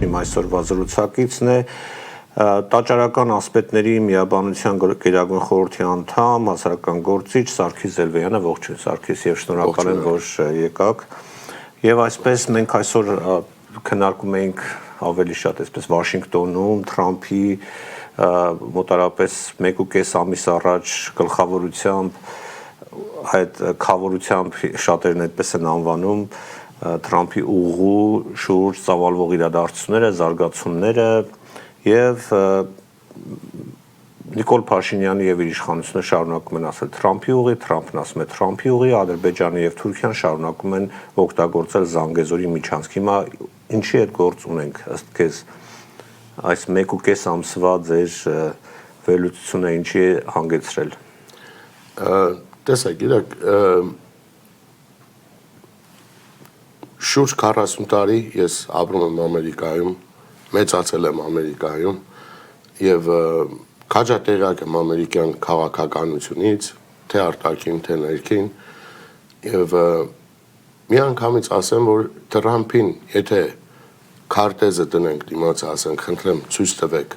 իմ այսօրվա զրուցակիցն է, տաճարական ասպետների միաբանության գերագույն խորհրդի անդամ, հասարակական գործիչ Սարգիս Զելվեյանը, ողջույն Սարգիս, եւ շնորհակալ եմ, որ եկաք։ Եվ այսպես մենք այսօր քննարկում էինք ավելի շատ այսպես Վաշինգտոնում Թրամփի մոտարապես 1.5 ամիս առաջ գլխավորությամբ այդ խավորությամբ շատերն այդպես են անվանում Թրամփի ուղու շուրջ ծավալվող իրադարձությունները, զարգացումները եւ Նիկոլ Փաշինյանը եւ իր իշխանությունը շարունակում են ասել Թրամփի ուղի, Թրամփն ասում է Թրամփի ուղի, Ադրբեջանը եւ Թուրքիան շարունակում են օգտագործել Զանգեզուրի միջանցք։ Հիմա ինչի այդ գործ ունենք ըստ քեզ այս 1.5 ամսվա ձեր վերլուծությունը ինչի է հանգեցրել։ Տեսեք, իրեք շուրջ 40 տարի ես ապրում եմ Ամերիկայում, մեծացել եմ Ամերիկայում եւ քաջատեղյակ եմ ամերիկյան քաղաքականությունից, թե արտաքին, թե ներքին եւ մի անգամից ասեմ, որ Թրամփին, եթե քարտեզը տնենք դիմաց ասենք, խնդրեմ ցույց տվեք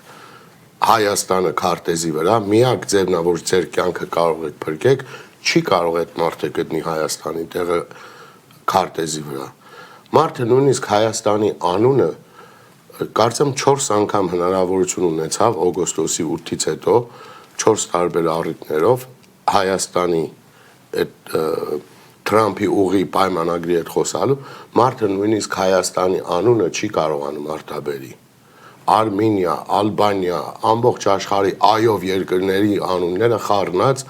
Հայաստանը քարտեզի վրա, միակ ձևն է, որ ձեր կյանքը կարող եք փրկեք, չի կարող այդ մարդը գտնի Հայաստանի տեղը քարտեզի վրա։ Մարդը նույնիսկ Հայաստանի անունը կարծեմ 4 անգամ հնարավորություն ունեցավ օգոստոսի 8-ից հետո 4 տարբեր առիթներով Հայաստանի այդ Թրամփի ուղի պայմանագրի հետ խոսալու, մարդը նույնիսկ Հայաստանի անունը չի կարողանում արտաբերի։ Արմենիա, Ալբանիա, ամբողջ աշխարհի այով երկրների անունները խառնած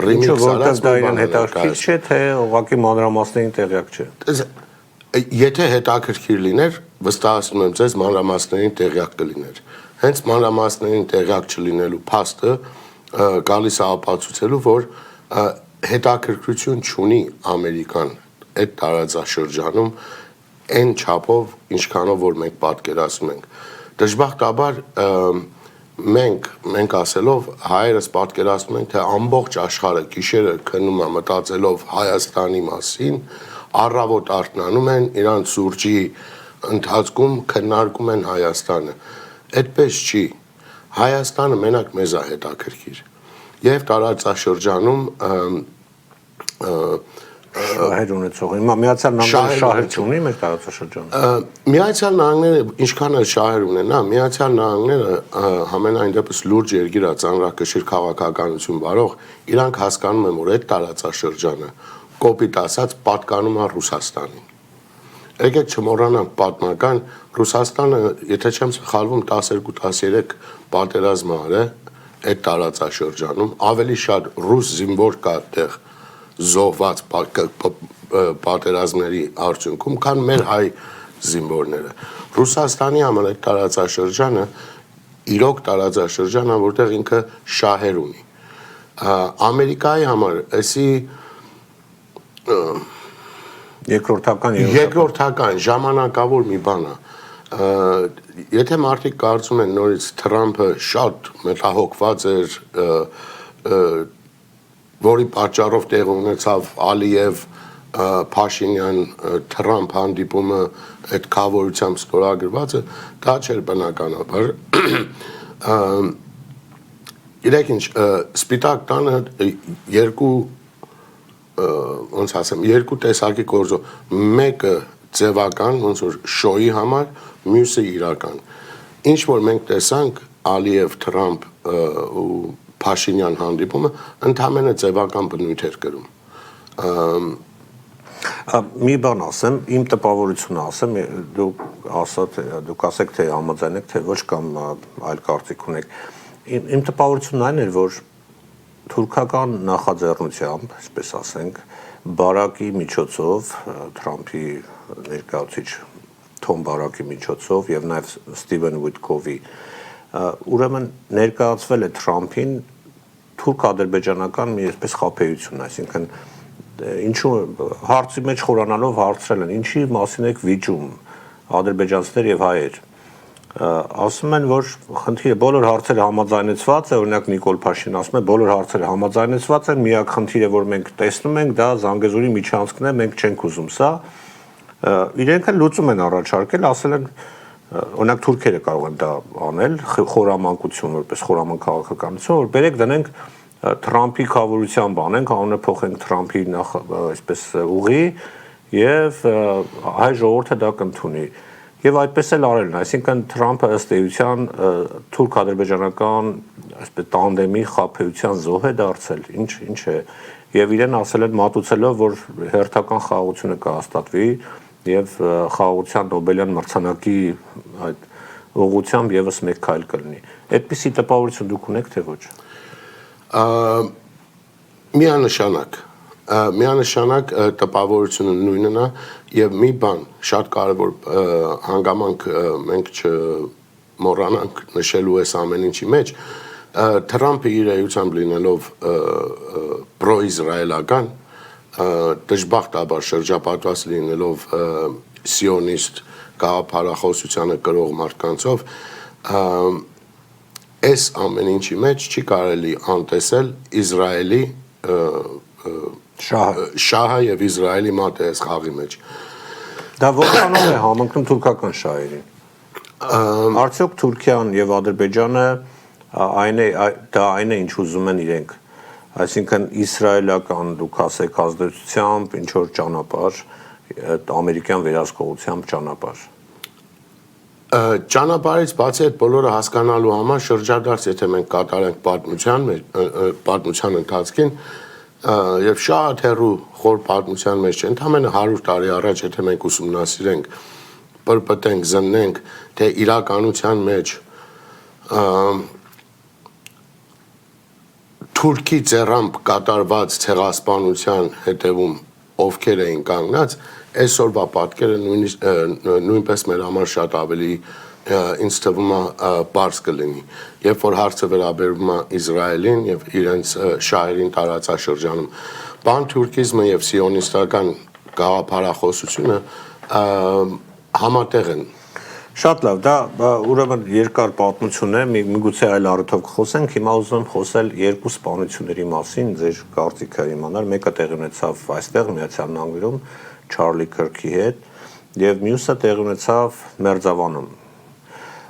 ռիմիքս արած դա իրեն հետաքրքիր չէ, թե ուղղակի մանրամասներին տեղյակ չէ։ Եթե հետաքրքիր լիներ, վստահեցնում եմ ձեզ մանրամասներին տեղյակ կլիներ։ Հենց մանրամասներին տեղյակ չլինելու փաստը գալիս է ապացուցելու, որ հետաքրքրություն չունի Ամերիկան այդ տարածաշրջանում այն չափով, ինչքանով որ մենք պատկերացնում ենք։ Դժբախտաբար մենք ասելով հայերս պատկերացնում ենք, թե ամբողջ աշխարհը գիշերը քնում է մտածելով Հայաստանի մասին, առավոտ արթնանում են իրանց սուրճի ընթացքում քննարկում են Հայաստանը։ Այդպես չի։ Հայաստանը մենակ մեզ է հետաքրքիր։ Եւ տարածաշրջանում շահեր ունեցող։ Հիմա Միացյալ Նահանգները շահեր չունի մեր տարածաշրջանում։ Միացյալ Նահանգները ինչքան էլ շահեր ունենա, Միացյալ Նահանգները համենայն դեպս լուրջ երկիր է, ծանրակշիռ քաղաքականություն վարող, իրանք հասկանում են, որ այդ տարածաշրջանը կոպիտ ասած պատկանում է Ռուսաստանին։ Եկեք չմոռանանք պատմական Ռուսաստանը, եթե չեմ սխալվում, 12-13 պատերազմ արել այդ տարածաշրջանում, ավելի շատ ռուս զինվոր կա այդտեղ զոհված պատերազմների արդյունքում, քան մեր հայ զինվորները։ Ռուսաստանի համար այդ տարածաշրջանը իրոք տարածաշրջան է, որտեղ ինքը շահեր ունի։ Ամերիկայի համար էսի երկրորդական ժամանակավոր մի բան է։ Եթե մարդիկ կարծում են նորից Թրամփը շատ մտահոգված էր, որի պատճառով տեղ ունեցավ Ալիև Փաշինյան Թրամփ հանդիպումը այդ խավորությամբ ստորագրվածը, դա չէր բնականաբար։ Իրեք ինչ, Սպիտակ տանը ոնց ասեմ, երկու տեսակի գործով, մեկը ձևական, ոնց որ շոուի համար, մյուսը իրական։ Ինչ որ մենք տեսանք Ալիև Թրամփ ու Փաշինյան հանդիպումը, ընդհանրապես ձևական բնույթ էր կրում։ Մի բան ասեմ, իմ տպավորությունը ասեմ, դուք ասեք թե համաձայնեք, թե ոչ կամ այլ կարծիք ունեք։ Իմ տպավորությունն այն էր, որ թուրքական նախաձեռնությամբ, այսպես ասենք, Բարակի միջոցով, Թրամփի ներկայացուցիչ Թոմ Բարակի միջոցով եւ նաեւ Ստիվեն Ուիթկովի, ուրեմն ներկայացվել է Թրամփին թուրք-ադրբեջանական մի այսպես խաբեություն, այսինքն ինչու հարցի մեջ խորանալով հարցրել են, ինչի մասին եք վիճում ադրբեջանցիներ եւ հայեր։ Ասում են, որ խնդիրը բոլոր հարցերը համաձայնեցված է, օրինակ Նիկոլ Փաշինյանը ասում է, բոլոր հարցերը համաձայնեցված են, միակ խնդիրը, որ մենք տեսնում ենք, դա Զանգեզուրի միջանցքն է, մենք չենք ուզում սա։ Իրենք էլ լուծում են առաջարկել, ասել են օրինակ թուրքերը կարող են դա անել, խորամանկություն, որպես խորաման քաղաքականություն, որ բերեք դնենք Թրամփի խավորությամբ անենք, անունը փոխենք Թրամփի նախ այսպես ուղի եւ հայ ժողովուրդը դա կընդունի։ Եվ այդպես էլ արել են, այսինքն Թրամփը ըստ էության թուրք-ադրբեջանական այսպես տանդեմի խաբեության զոհ է դարձել, ինչ է, եւ իրեն ասել են մատուցելով, որ հերթական խաղաղությունը կհաստատվի եւ խաղաղության Նոբելյան մրցանակի այդ ուղղությամբ եւս մեկ քայլ կլինի։ Այդպիսի տպավորություն դուք ունեք թե ոչ։ Միանշանակ տպավորությունը նույնն է եւ մի բան շատ կարեւոր հանգամանք մենք չմոռանանք նշելու այս ամեն ինչի մեջ Թրամփը իր էությամբ լինելով պրոիզրայելական դժբախտաբար շրջապատված լինելով սիոնիստ գաղափարախոսությանը կրող մարդկանցով այս ամեն ինչի մեջ չի կարելի անտեսել Իսրայելի շահը եւ Իսրայելի մատը այս խաղի մեջ։ Դա որքանով է համընկնում թուրքական շահերին։ Արդյոք Թուրքիան եւ Ադրբեջանը այն է ինչ ուզում են իրենք, այսինքն իսրայելական դուք ասեք ազդեցությամբ ինչ որ ճանապարհ, ամերիկյան վերահսկողությամբ ճանապարհ։ Ճանապարհից բացի այդ բոլորը հասկանալու համար շրջադարձ եթե մենք կատարենք պատմության ընթացքին եւ շատ հեռու խոր պատմության մեջ չէ, ընդամենը 100 տարի առաջ եթե մենք ուսումնասիրենք, պրպտենք, զննենք, թե իրականության մեջ Թուրքի ձեռամբ կատարված ցեղասպանության հետևում ովքեր էին կանգնած, այսօրվա պատկերը նույնպես մեր համար շատ ավելի ինձ թվում է բարձ կլինի, երբ որ հարցը վերաբերում է Իսրայելին եւ իրենց շահերին տարածաշրջանում։ Պանթուրքիզմը եւ սիոնիստական գաղափարախոսությունը համատեղ են։ Շատ լավ, դա ուրեմն երկար պատմություն է, միգուցե այլ առիթով կխոսենք, հիմա ուզում եմ խոսել երկու սպանությունների մասին, ձեր կարծիքը իմանալ, մեկը տեղի ունեցավ այստեղ Միացյալ Նահանգներում Չարլի Քըրքի հետ եւ մյուսը տեղի ունեցավ Մերձավանում։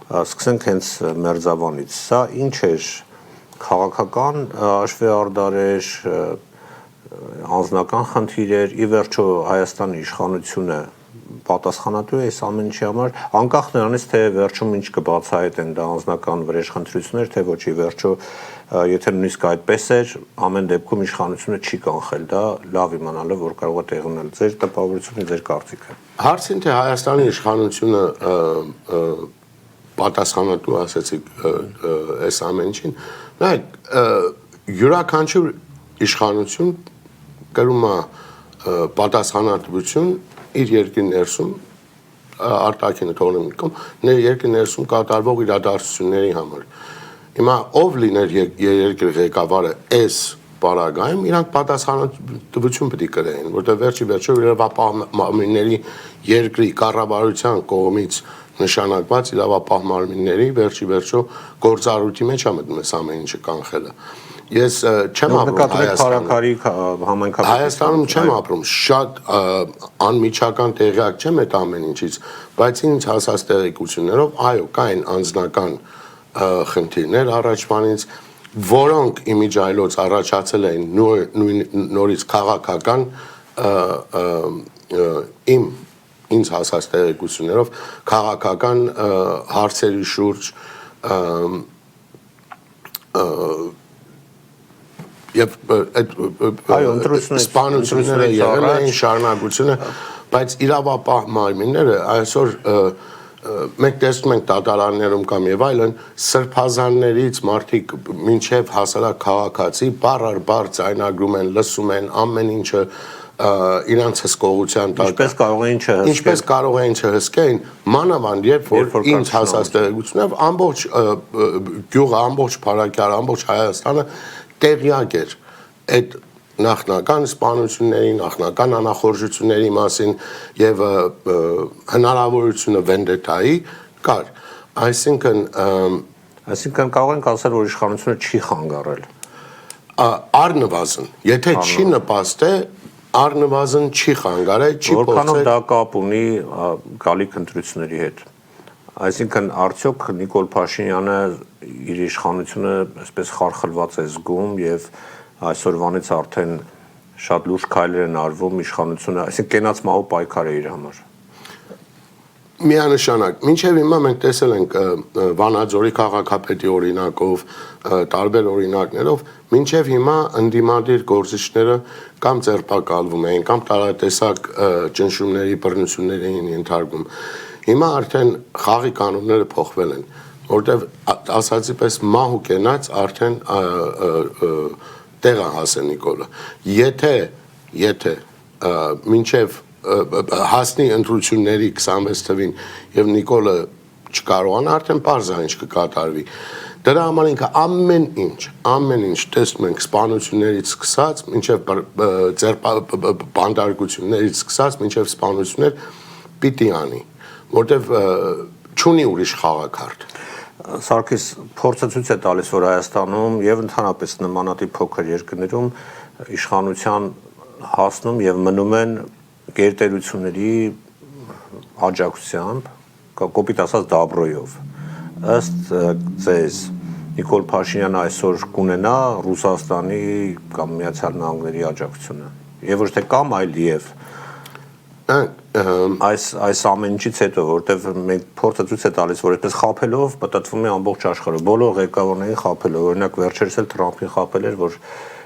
Սկսենք հենց Մերձավանից։ Սա ինչ էր քաղաքական հաշվի արդար էր, անձնական խնդիր էր, ի վերջո Հայաստանի իշխանությունը պատասխանատու է այս ամեն ինչի համար, անկախ նրանից թե վերջում ինչ կբացահայտեն դա անձնական վրեժխնդրություններ, թե ոչ ի վերջո եթե նույնիսկ այդպես էր, ամեն դեպքում իշխանությունը չի կանխել դա, լավ իմանալով որ կարող է տեղի ունենալ։ Ձեր տպավորությունը, ձեր կարծիքը։ Հարցին թե Հայաստանի իշխանությունը պատասխանատու ասեցիք այս ամեն ինչին, նայեք, յուրաքանչյուր իշխանություն կրում է պատասխանատվություն իր երկրի ներսում արտաքինը թողնեմ նկում երկրի ներսում կատարվող իրադարձությունների համար։ Հիմա ով լիներ երկրի ղեկավարը այս պարագայում իրանք պատասխանատվություն պետք է կրեին, որտեղ վերջի վերջո իրավապահմանների երկրի կառավարության կողմից նշանակված իրավապահ մարմինների վերջի վերջո գործառույթի մեջ է մտնում այս ամեն ինչը կանխելը։ Ես չեմ ապրում Հայաստանում չեմ ապրում, շատ անմիջական տեղյակ չեմ այդ ամեն ինչից, բայց ինձ հասած տեղեկություններով, այո, կային անձնական խնդիրներ առաջվանից, որոնք իմիջայլոց առաջացել էին նորից քաղաքական ինձ հասած տեղեկություններով քաղաքական հարցերի շուրջ եւ սպանությունները եղել են շարունակությունը, բայց իրավապահ մարմինները այսօր մենք տեսնում ենք դատարաններում կամ եւ այլն սրբազաններից մարդիկ մինչեւ հասարակ քաղաքացի բառ առ բառ ձայնագրում են, լսում են ամեն ինչը իրանց հսկողության տակ ինչպես կարող էին չհսկեին մանավանդ երբ որ ինձ հասած տեղեկությունով ամբողջ գյուղը, ամբողջ Փարաքյալը, ամբողջ Հայաստանը տեղյակ էր այդ նախնական սպանությունների, նախնական անախորժությունների մասին եւ հնարավորությունը վենդետայի կար։ Այսինքն կարող ենք ասել, որ իշխանությունը չի խանգարել։ Առնվազն, եթե չի նպաստե, առնվազն չի խանգարել, չի փորձել։ Որքանով դա կապ ունի գալիք ընտրությունների հետ։ Այսինքն արդյոք Նիկոլ Փաշինյանը իր իշխանությունը այսպես խարխլված է զգում եւ այսօրվանից արդեն շատ լուրջ քայլեր են արվում իշխանությունը, այսինքն կենաց մահու պայքար է իր համար։ Միանշանակ, մինչև հիմա մենք տեսել ենք Վանաձորի քաղաքապետի օրինակով, տարբեր օրինակներով, մինչև հիմա ընդդիմադիր գործիչները կամ ձերբակալվում էին, կամ տարատեսակ ճնշումների, բռնությունների էին ենթարկվում։ Հիմա արդեն խաղի կանոնները փոխվել են, որտեղ ասացի պես մահ ու կենաց արդեն տեղ է հասել Նիկոլը։ Եթե մինչև հասնի ընտրությունների 26 թվին եւ Նիկոլը չկարողանա, արդեն պարզ է ինչ կկատարվի։ Դրա համար ինքը ամեն ինչ տեսնում ենք սպանություններից սկսած, մինչև բանդարկություններից սկսած, մինչև սպանություններ պիտի անի, որտեվ չունի ուրիշ խաղակարգ։ Սարգիս, փորձը ցույց է տալիս, որ Հայաստանում եւ ընդհանրապես նմանատիպ փոքր երկրներում իշխանության հասնում եւ մնում են գերտերությունների աջակցությամբ, կոպիտ ասած դաբրոյով։ Ըստ ձեզ Նիկոլ Փաշինյանը այսօր կունենա Ռուսաստանի կամ Միացյալ Նահանգների աջակցությունը։ Եվ ոչ թե կամ, այլ եւ այս ամեն ինչից հետո, որտեվ մենք փորձը ցույց է տալիս, որ այդպես խափելով պատտվում է ամբողջ աշխարհը, բոլոր ղեկավարներին խափելով, օրինակ վերջերս էլ Թրամփին խափել էր, որ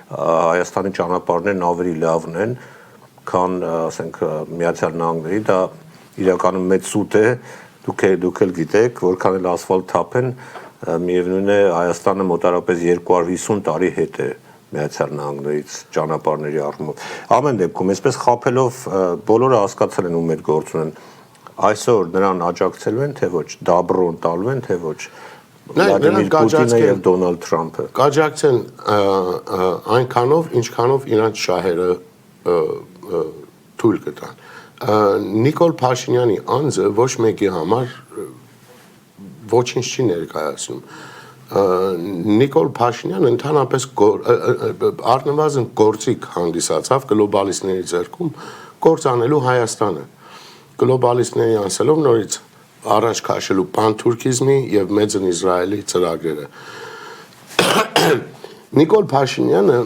Հայաստանի ճանապարհներն ավելի լավն են, քան ասենք Միացյալ Նահանգների, դա իրականում մեծ սուտ է, դուք էլ գիտեք, որքան էլ ասֆալտ թափեն, միևնույն է Հայաստանը մոտարապես 250 տարի հետ է Միացյալ Նահանգներից ճանապարհների առումով։ Ամեն դեպքում, այսպես խափելով բոլորը հասկացել են ում հետ գործ ունեն։ Այսօր նրան աջակցելու են, թե ոչ, դաբրոն տալու են, թե ոչ։ Վլադիմիր Պուտինը եւ Դոնալդ Թրամփը կաջակցեն այնքանով, ինչքանով իրանց շահերը թույլ կտան։ Նիկոլ Փաշինյանի անձը ոչ մեկի համար ոչինչ չի ներկայացնում։ Նիկոլ Փաշինյանը ընդհանրապես առնվազն գործիք հանդիսացավ գլոբալիստների ձեռքում կործանելու Հայաստանը։ Գլոբալիստների անցելով նորից առաջ քաշելու պանթուրքիզմի եւ մեծն Իսրայելի ծրագրերը։ Նիկոլ Փաշինյանը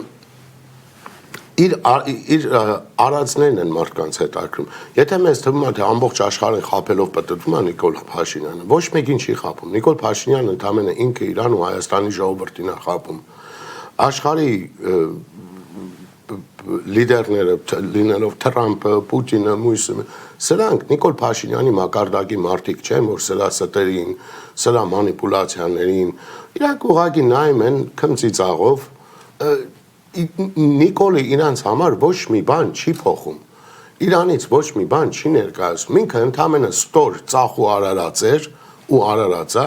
իր արածներն են մարդկանց հետ ակրում։ Եթե մեզ թվում է, թե ամբողջ աշխարհին խափելով պատտվում է Նիկոլ Փաշինյանը, ոչ մեկին չի խափում։ Նիկոլ Փաշինյանը ընդամենը ինքը իրան ու Հայաստանի ժողովրդին է խափում։ Աշխարհի լիդերները, լինելով Թրամփը, Պուտինը, Մույսը, սրանք Նիկոլ Փաշինյանի մակարդակի մարդիկ չեն, որ սրա ստերին, սրա մանիպուլյացիաներին, իրանք ուղղակի նայում են քմծիծաղով։ Նիկոլը իրանց համար ոչ մի բան չի փոխում։ Իրանից ոչ մի բան չի ներկայացնում։ Ինքը ընդամենը ստոր ծախ ու արարած էր ու արարածա,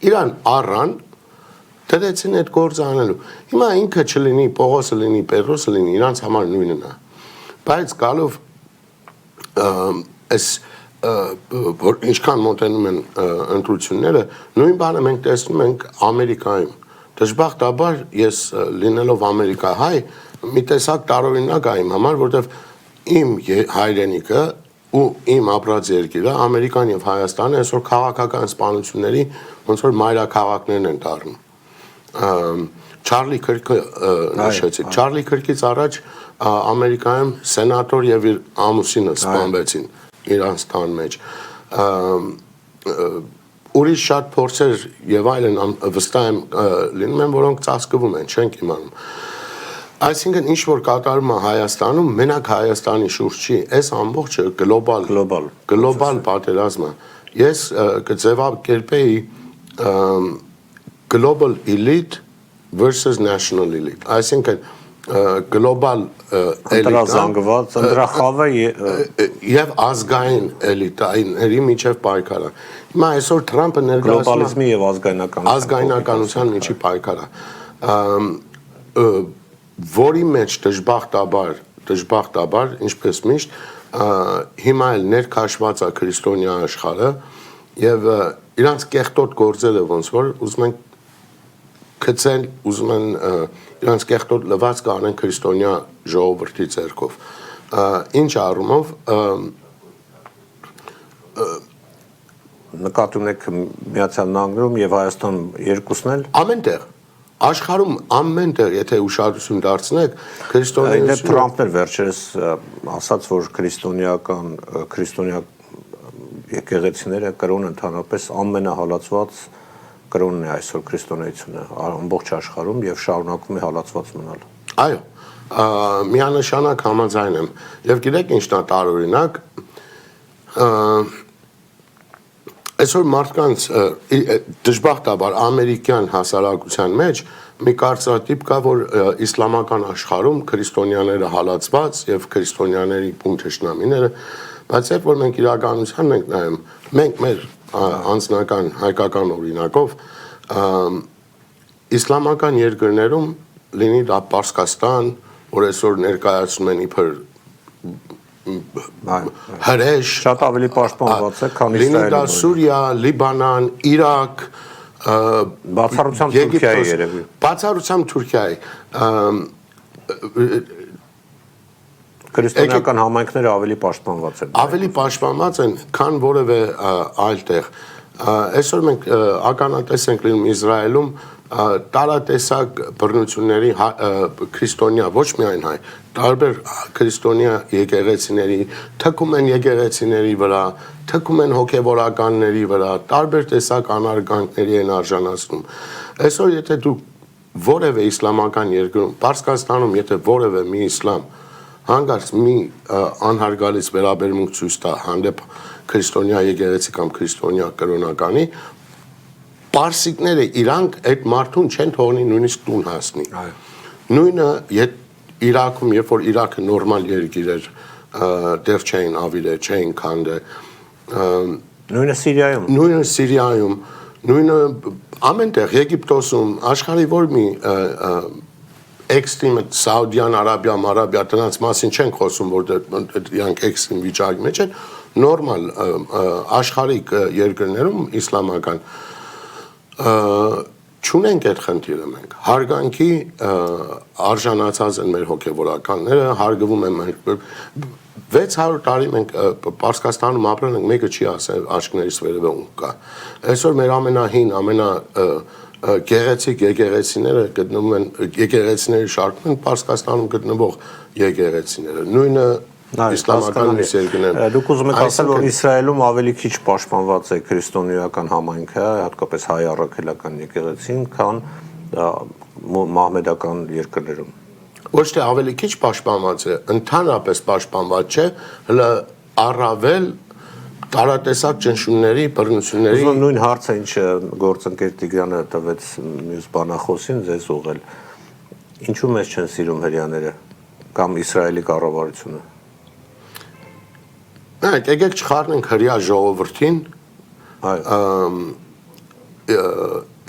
իրան առան դրեցին այդ գործը անելու։ Հիմա ինքը չլինի, Պողոսը լինի, Պետրոսը լինի, իրանց համար նույնն է։ Բայց գալով այս որ ինչքան մոտենում են ընտրությունները, նույն բանը մենք տեսնում ենք Ամերիկայում։ Դժբախտաբար ես լինելով ամերիկահայ մի տեսակ տարօրինակ է իմ համար, որտեվ իմ հայրենիքը ու իմ ապրած երկիրը Ամերիկան եւ Հայաստանը այսօր քաղաքական սպանությունների ոնց որ մայրաքաղաքներն են դառնում։ Չարլի Քիրքը նշեցի։ Չարլի Քիրքից առաջ Ամերիկայում սենատոր եւ իր ամուսինը սպանվեցին իրանց տան մեջ։ Ուրիշ շատ փորձեր եւ այլն վստահ եմ լինում են, որոնք ծածկվում են, չենք իմանում։ Այսինքն ինչ որ կատարում է Հայաստանում, մենակ Հայաստանի շուրջ չի, այս ամբողջը գլոբալ պատերազմ է։ Ես կձևակերպեի global elite versus national elite։ Այսինքն գլոբալ ընտրազանգված ընտրախավը եւ ազգային էլիտաների միջև պայքարը։ Հիմա այսօր Թրամփը ներկայացնում գլոբալիզմի եւ ազգայնականության միջի պայքարը, որի մեջ դժբախտաբար, ինչպես միշտ, հիմա էլ ներքաշված է քրիստոնյա աշխարհը եւ իրանց կեղտոտ գործերը ոնց որ ուզում են գցեն, ուզում են իրանց կեղտոտ լվացքը անեն քրիստոնյա ժողովրդի ձեռքով։ Ինչ առումով նկատի ունեք Միացյալ Նահանգներում եւ Հայաստանում երկուսն էլ ամենտեղ աշխարհում ամենտեղ եթե ուշադրություն դարձնեք քրիստոնեությունը Թրամփն էլ վերջերս ասաց որ քրիստոնյա եկեղեցիները կրոն ընդհանրապես ամենահալածված կրոնն է այսօր քրիստոնեությունը ամբողջ աշխարհում եւ շարունակում է հալածված մնալ։ Այո, միանշանակ համաձայն եմ եւ գիտեք ինչն է տարօրինակ այսօր մարդկանց դժբախտաբար ամերիկյան հասարակության մեջ մի կարծրատիպ կա որ իսլամական աշխարհում քրիստոնյաները հալածված եւ քրիստոնյաների բուն թշնամիները բայց երբ որ մենք իրականությանն ենք նայում մենք մեր անձնական հայկական օրինակով իսլամական երկրներում լինի դա Պարսկաստան որ այսօր ներկայացնում են իբր հրեշ շատ ավելի պաշտպանված է քան Իսրայելը լինի դա Սուրիա, Լիբանան, Իրաք բացառությամբ Թուրքիայի երևի բացառությամբ Թուրքիայի քրիստոնեական համայնքները ավելի պաշտպանված են ավելի պաշտպանված են քան որևէ այլ տեղ այսօր մենք ականատես ենք լինում Իսրայելում տարատեսակ բռնությունների քրիստոնյա ոչ միայն հայ տարբեր քրիստոնյա եկեղեցիների թքում են եկեղեցիների վրա թքում են հոգևորականների վրա տարբեր տեսակ անարգանքների են արժանացնում այսօր եթե դու որևէ իսլամական երկրում Պարսկաստանում եթե որևէ մի իսլամ հանգարց մի անհարգալից վերաբերմունք ցույց տա հանդեպ քրիստոնյա եկեղեցի կամ քրիստոնյա կրոնականի Պարսիկները իրանք այդ մարդուն չեն թողնի նույնիսկ տուն հասնի։ Նույնը Իրաքում, երբ որ Իրաքը նորմալ երկիր էր, դեռ չէին ավիրել, չէին քանդել։ Նույնը Սիրիայում, նույնը ամենտեղ Եգիպտոսում, աշխարհի որ մի էքստրիմ Սաուդյան Արաբիա, տնած մասին չենք խոսում, որ իրանք էքստրիմ վիճակի մեջ են, նորմալ աշխարհիկ երկրներում իսլամական չունենք այդ խնդիրը մենք հարգանքի արժանացած են մեր հոգևորականները հարգվում են մենք 600 տարի մենք Պարսկաստանում ապրել ենք մեկը չի ասել աչքներից վերևը ում կա այսօր մեր ամենահին գեղեցիկ եկեղեցիները գտնվում են եկեղեցիների շարքում են Պարսկաստանում գտնվող եկեղեցիները նույնը իսլամական երկրներ Դուք ուզում եք ասել որ Իսրայելում ավելի քիչ պաշտպանված է քրիստոնեական համայնքը հատկապես հայ առաքելական եկեղեցին քան մահմեդական երկրներում Ոչ թե ավելի քիչ պաշտպանված է ընդհանրապես պաշտպանված չէ հələ առավել տարատեսակ ճնշումների բռնությունների նույն հարցը ինչ գործընկեր Տիգրանը տվեց մյուս բանախոսին ձեզ ուղղել ինչու մեզ չեն սիրում հрьяաները կամ Իսրայելի կառավարությունը Եկեք չխառնենք հрья ժողովրդին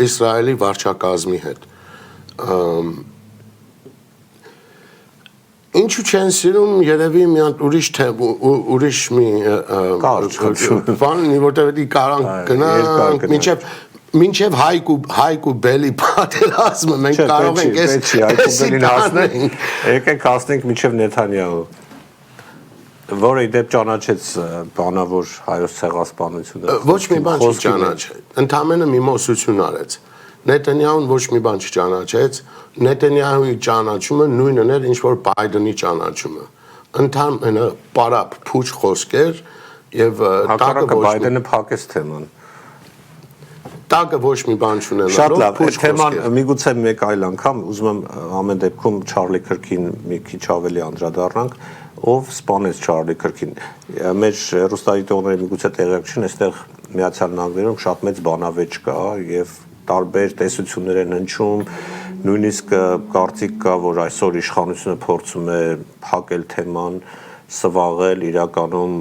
Իսրայելի վարչակազմի հետ Ինչու չեն սիրում երևի մի հատ ուրիշ մի բան որտեղ դի կարան գնանք մինչև հայկ ու բելի պատերազմը մենք կարող ենք եկեք հասնենք մինչև Նեթանյահու որը իդեպ ճանաչեց բանավոր հայոց ցեղասպանությունը ոչ մի բան չճանաչեց ընդամենը միմոսություն արեց Նեթանյահուն ոչ մի բան չճանաչեց Նեթանյահուի ճանաչումը նույնն էր ինչ որ Բայդենի ճանաչումը ընդամենը պարապ փուչ խոսքեր եւ տակը Բայդենը փակեց թեման տակը ոչ մի բան չունենալով շատ լավ այդ թեման միգուցե մեկ այլ անգամ ուզում եմ ամեն դեպքում Չարլի Քրքին մի քիչ ավելի անդրադառնանք ով սպանեց Չարլի Քրքին մեր ռուստադիտողները միգուցե տեղյակ չեն այստեղ Միացյալ Նահանգներում շատ մեծ բանավեճ կա եւ տարբեր տեսություններ են հնչում նույնիսկ կարծիք կա որ այսօր իշխանությունը փորձում է փակել թեման սվաղել իրականում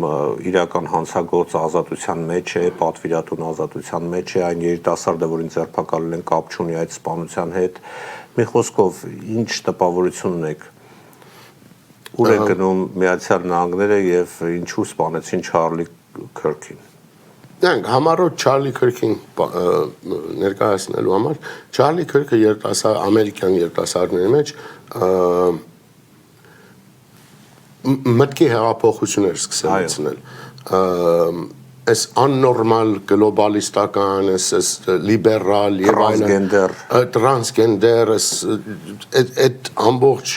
իրական հանցագործ ազատության մեջ է պատվիրատուն ազատության մեջ է այն երիտասարդը որին ձերբակալել են կապ չունի այդ սպանության հետ մի խոսքով ինչ տպավորություն ունեք ուր է գնում Միացյալ Նահանգները եւ ինչու սպանեցին Չարլի Քրքին Դրանք համառոտ Չարլի Քրքին ներկայացնելու համար Չարլի Քրքը ամերիկյան երիտասարդների մեջ մտքի հեղափոխություն էր սկսել այս աննորմալ գլոբալիստական, այս լիբերալ եւ այլն տրանսգենդեր, այդ ամբողջ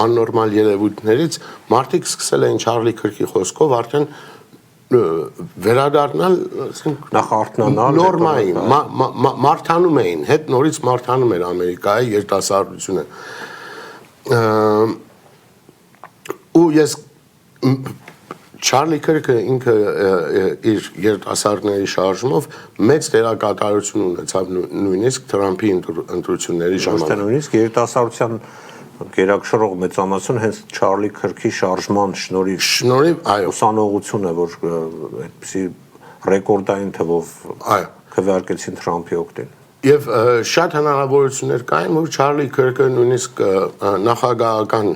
աննորմալ երևույթներից մարդիկ սկսել են Չարլի Քրքի խոսքով արդեն վերադառնալ, նախարդանալ նորմային, մարդանում էին, հետ նորից մարդանում էր Ամերիկայի երիտասարդությունը։ Ու ես Չարլի Քրքը ինքը իր երիտասարդների շարժումով մեծ դերակատարություն ունեցավ նույնիսկ Թրամփի ընտրությունների ժամանակ։ Նույնիսկ երիտասարդության գերակշռող մեծամասնություն հենց Չարլի Քրքի շարժման շնորհիվ այո, ուսանողությունը, որ այդպիսի ռեկորդային թվով քվեարկեցին Թրամփի օգտին։ Եվ շատ հնարավորություններ կային, որ Չարլի Քրքը նույնիսկ նախագահական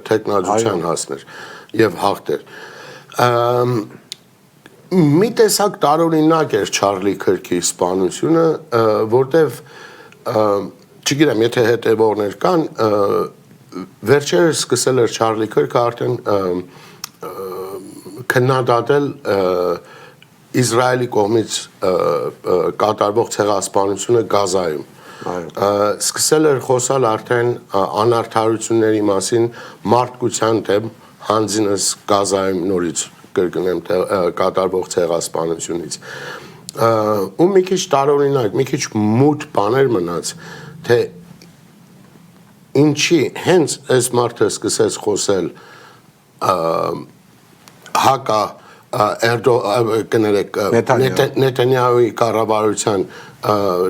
թեկնածության հասներ եւ հաղթեր։ Մի տեսակ տարօրինակ էր Չարլի Քրքի սպանությունը, որտեվ չգիտեմ, եթե հետևողներ կան, վերջերս սկսել էր Չարլի Քրքը արդեն քննադատել Իսրայելի կողմից կատարվող ցեղասպանությունը Գազայում։ Սկսել էր խոսալ արդեն անարդարությունների մասին մարդկության դեմ հանձինս Գազայում նորից կրկնեմ կատարվող ցեղասպանությունից։ Ու մի քիչ տարօրինակ, մի քիչ մութ բաներ մնաց, թե ինչի հենց այս մարդը սկսեց խոսել հակա Նեթանյահուի կառավարության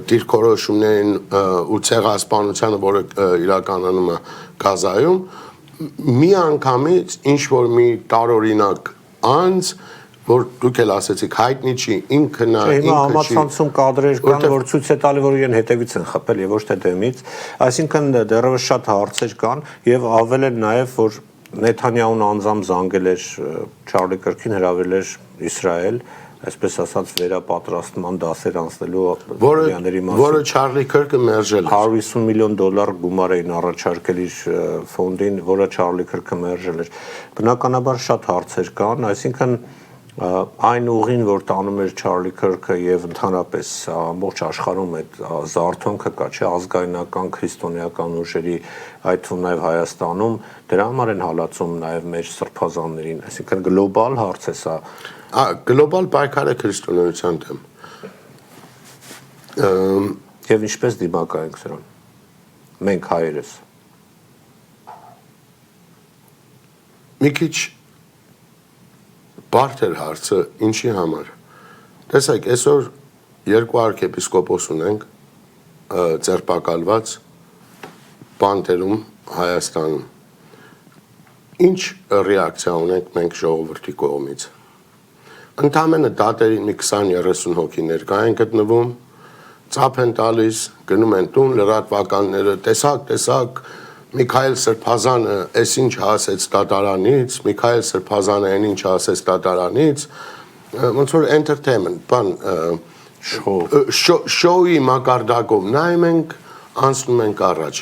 դիրքորոշումներին ու ցեղասպանությանը, որը իրականանում է Գազայում, մի անգամից ինչ որ մի տարօրինակ անձ, որ դուք էլ ասեցիք հայտնի չի, ինքը նա ինքը համացանցում կադրեր կան, որ ցույց է տալի, որ իրեն հետևից են խփել եւ ոչ թե դեմից, այսինքն դեռևս շատ հարցեր կան եւ ավել էլ նաեւ որ Նեթանյահուն անձամբ զանգել էր Չարլի Քրքին, հրավիրել էր Իսրայել, այսպես ասած վերապատրաստման դասեր անցնելու որը Չարլի Քրքը մերժել էր։ $150 միլիոն գումար էին առաջարկել իր ֆոնդին, որը Չարլի Քրքը մերժել էր։ Բնականաբար շատ հարցեր կան, այսինքն այն ուղին, որ տանում էր Չարլի Քրքը եւ ընդհանրապես ամբողջ աշխարհում այդ զարթոնքը կա, չէ, ազգայնական քրիստոնեական ուժերի, այդ թվում նաեւ Հայաստանում, դրա համար են հալածում նաեւ մեր սրբազաններին, այսինքն գլոբալ հարց է սա։ Գլոբալ պայքար է քրիստոնեության դեմ։ Եվ ինչպես դիմակայենք սրան։ Մենք հայերս։ Մի քիչ բարդ էր հարցը ինչի համար։ Տեսեք, այսօր 2 arczepiskopos ունենք ձերբակալված բանտերում Հայաստանում։ Ինչ ռեակցիա ունենք մենք ժողովրդի կողմից։ Ընդամենը դատերին մի 20-30 հոգի ներկա են գտնվում, ծափ են տալիս, գնում են տուն, լրատվականները, տեսակ, Միքայել Սրբազանը այս ինչ ասեց դատարանից, Միքայել Սրբազանը այն ինչ ասեց դատարանից, ոնց որ entertainment, բան շոուի մակարդակով նայում ենք, անցնում ենք առաջ։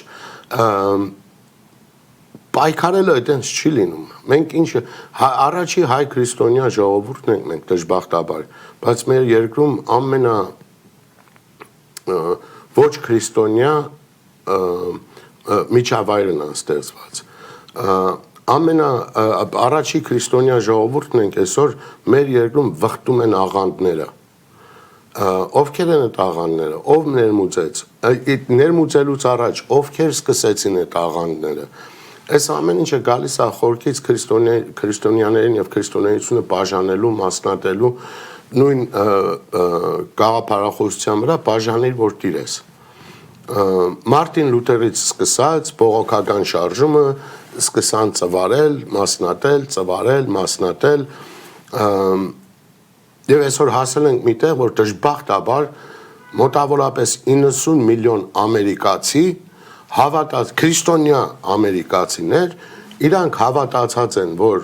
Պայքարելը այդպես չի լինում։ Մենք ինչը առաջի հայ քրիստոնյա ժողովուրդն ենք մենք դժբախտաբար, բայց մեր երկրում ամենա ոչ քրիստոնյա միջավայրն է ստեղծված։ Առաջի քրիստոնյա ժողովուրդն ենք այսօր մեր երկրում վխտում են աղանդները։ Ովքեր են այդ աղանդները, ով ներմուծեց, ներմուծելուց առաջ ովքեր սկսեցին այդ աղանդները։ Այս ամեն ինչը գալիս է խորքից քրիստոնյաներին եւ քրիստոնեությունը բաժանելու, մասնատելու նույն գաղափարախոսության վրա բաժանիր, որ տիրես։ Մարտին Լութերից սկսած բողոքական շարժումը սկսան ծվարել, մասնատել եւ այսօր հասել ենք միտեղ, որ դժբախտաբար մոտավորապես 90 միլիոն ամերիկացի հավատաց քրիստոնյա ամերիկացիներ իրանք հավատացած են, որ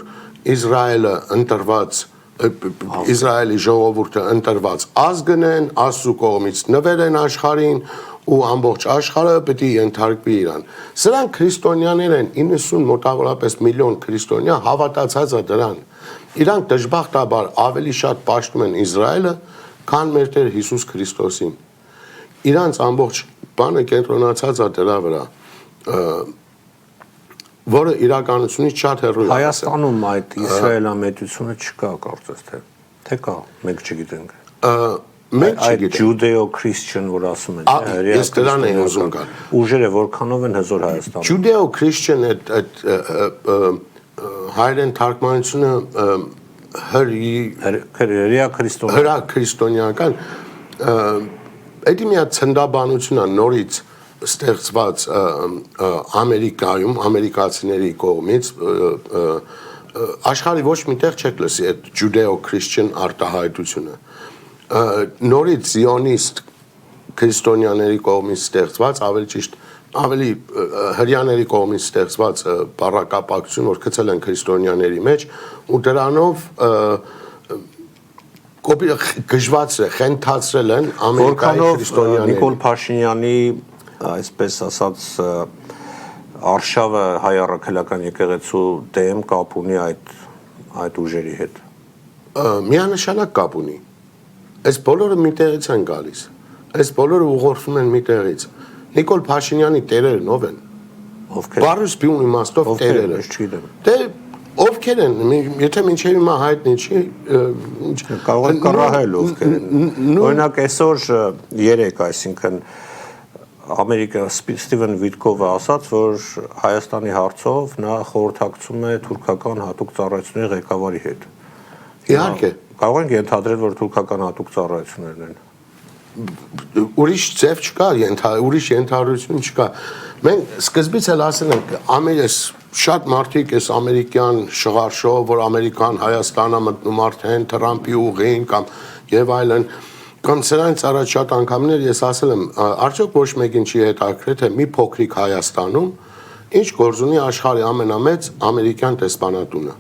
Իսրայելը ընտրված Իսրայելի ժողովուրդը ընտրված ազգն են, Աստծո կողմից նվեր են աշխարհին ու ամբողջ աշխարհը պետք է ենթարկվի իրան։ Սրանք քրիստոնյաներ են, 90 մոտավորապես միլիոն քրիստոնյա հավատացած է դրան։ Իրանք դժբախտաբար ավելի շատ պաշտում են Իսրայելը, քան մեր Տեր Հիսուս Քրիստոսին։ Իրանց ամբողջ բանը կենտրոնացած է դրա վրա, որը իրականությունից շատ հեռու է։ Հայաստանում այդ իսրայելամետությունը չկա, կարծես թե կա, մենք չգիտենք։ Մենք Այդ չգիտենք։ Judeo-Christian, որ ասում են, Ես դրան եմ ուզում գալ։ Ուժերը որքանով են հզոր Հայաստանում։ Judeo-Christian այդ հայերեն թարգմանությունը Հրեա քրիստոնյա։ հրա քրիստոնեական դա մի հատ ցնդաբանություն է նորից ստեղծված Ամերիկայում, ամերիկացիների կողմից աշխարհի ոչ միտեղ չեք լսի այդ Judeo-Christian արտահայտությունը։ Նորից զիոնիստ քրիստոնյաների կողմից ստեղծված, ավելի ճիշտ, ավելի հրեաների կողմից ստեղծված բառակապակցություն, որ գցել են քրիստոնյաների մեջ, ու դրանով գժվացրել, խենթացրել են Ամերիկայի քրիստոնյաները։ Նիկոլ Փաշինյանի, այսպես ասած, արշավը հայ առաքելական եկեղեցու դեմ կապ ունի այդ ուժերի հետ։ Միանշանակ կապ ունի։ Այս բոլորը մի տեղից են գալիս։ Այս բոլորը ուղղորդվում են մի տեղից։ Նիկոլ Փաշինյանի տերերն ով են։ Ովքեր։ Բառուս բյուն իմաստով տերերը։ Ես չգիտեմ։ Դե ովքեր են, եթե մինչև հիմա հայտնի չի, կարող են կռահել ովքեր են։ Օրինակ այսօր 3, այսինքն Ամերիկա Ստիվեն Վիտկովը ասաց, որ Հայաստանի հարցով նա խորհրդակցում է թուրքական հատուկ ծառայությունների ղեկավարի հետ։ Իհարկե, Կարող ենք ենթադրել, որ թուրքական հատուկ ծառայություններն են։ ուրիշ ձև չկա, ուրիշ ենթադրություն չկա։ Մենք սկզբից էլ ասել ենք, ամերես շատ մարդիկ էս ամերիկյան շղարշով, որ Ամերիկան Հայաստանը մտնում արդեն Թրամփի ուղին կամ եւ այլն, կամ սրանից առաջ շատ անգամներ ես ասել եմ, արդյոք ոչ մեկին չի հետաքրքրել, թե մի փոքրիկ Հայաստանում ինչ գործ ունի աշխարհի ամենամեծ ամերիկյան դեսպանատունը։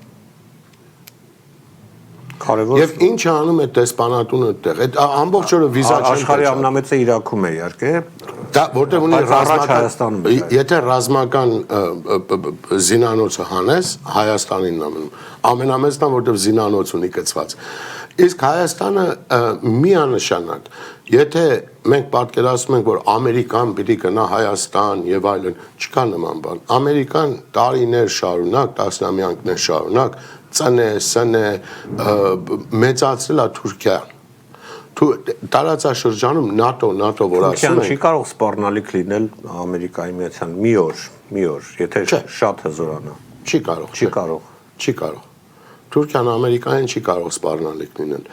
Կարևոր Եվ ինչ անում է դեսպանատունը այդտեղ։ Այդ ամբողջ օրը վիզա չեն աշխարհի ամենամեծը Իրաքում է, իհարկե։ Դա որտեղ ունի Հայաստանում է։ Եթե ռազմական զինանոցը հանես, Հայաստանին նամնում։ Ամենամեծն է, որտեղ զինանոց ունի գծված։ Իսկ Հայաստանը միանշանակ, եթե մենք պատկերացնում ենք, որ Ամերիկան պիտի գնա Հայաստան եւ այլն, չկա նման բան։ Ամերիկան տարիներ շարունակ, տասնամյակներ շարունակ սնե մեծացրել է Թուրքիան։ Տարածաշրջանում NATO, որ ասում են, չի կարող սպառնալիք լինել Ամերիկայի Միացյալ մի օր, եթե շատ հզորանա։ Չի կարող։ Թուրքիան Ամերիկային չի կարող սպառնալիք լինել։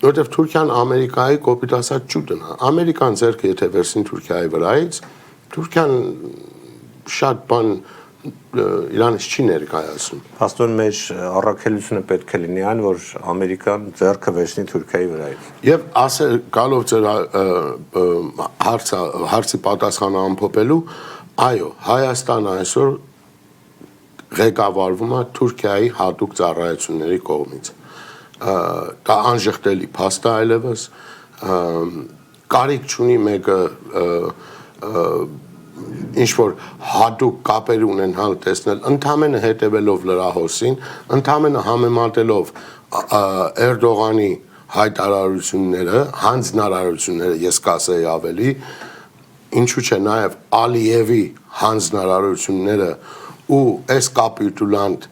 Որտեվ Թուրքիան Ամերիկայի կոպիտ ասած ճուտն է։ Ամերիկան ձեռքը եթե վերցնի Թուրքիայի վրայից, Թուրքիան շատ բան Իրանից չի ներկայացնում։ Փաստորեն մեր առաքելությունը պետք է լինի այն, որ Ամերիկան ձեռքը վերցնի Թուրքիայի վրայից։ Եվ ասել գալով ձեր հարցի պատասխանը ամփոփելու, այո, Հայաստանը այսօր ղեկավարվում է Թուրքիայի հատուկ ծառայությունների կողմից։ Դա անժխտելի փաստ է այլևս, կարիք չունի մեկը ինչ-որ հատուկ կապեր ունենալ տեսնել, ընդամենը հետևելով լրահոսին, ընդամենը համեմատելով Էրդողանի հայտարարությունները, հանձնարարությունները, ես կասեի ավելի, ինչու՞ չէ նաև Ալիևի հանձնարարությունները ու այս կապիտուլանտ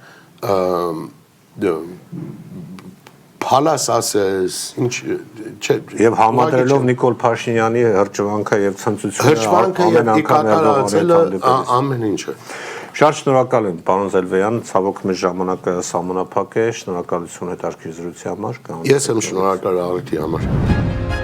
փալաս ասես, ինչ Եվ համադրելով Նիկոլ Փաշինյանի հրճվանքը եւ ցնծությունը հրճվանքը եւ դիկատարացելը ամեն ինչը։ Շատ շնորհակալ եմ, պարոն Զելվեյան, ցավոք մեր ժամանակը սահմանափակ է, շնորհակալություն հետաքրքիր զրույցի համար։ Ես եմ շնորհակալ աղիթի համար։